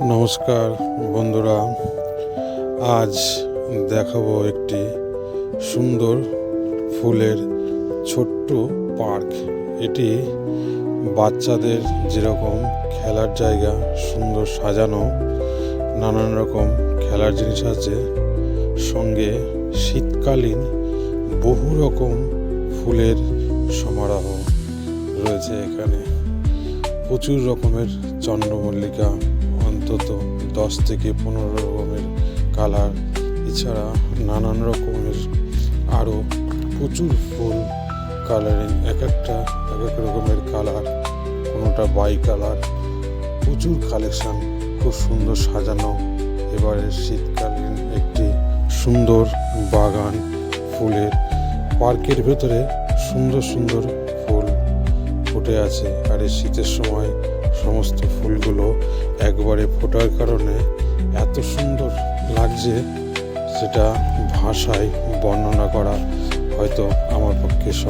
নমস্কার বন্ধুরা, আজ দেখাবো একটি সুন্দর ফুলের ছোট্ট পার্ক। এটি বাচ্চাদের যেরকম খেলার জায়গা, সুন্দর সাজানো, নানান রকম খেলার জিনিস আছে, সঙ্গে শীতকালীন বহু রকম ফুলের সমারোহ রয়েছে। এখানে প্রচুর রকমের চন্দ্রমল্লিকা, অন্তত 10 থেকে 15 রকমের কালার, এছাড়া নানান রকমের আরও প্রচুর ফুল কালারিং, এক এক রকমের কালার, কোনোটা বাই কালার, প্রচুর কালেকশান, খুব সুন্দর সাজানো। এবারে শীতকালীন একটি সুন্দর বাগান ফুলের, পার্কের ভেতরে সুন্দর সুন্দর ফুল ফুটে আছে। আর এই শীতের সময় সমস্ত ফুলগুলো একবারে ফোটার কারণে এত সুন্দর লাগছে, সেটা ভাষায় বর্ণনা করা হয়তো আমার পক্ষে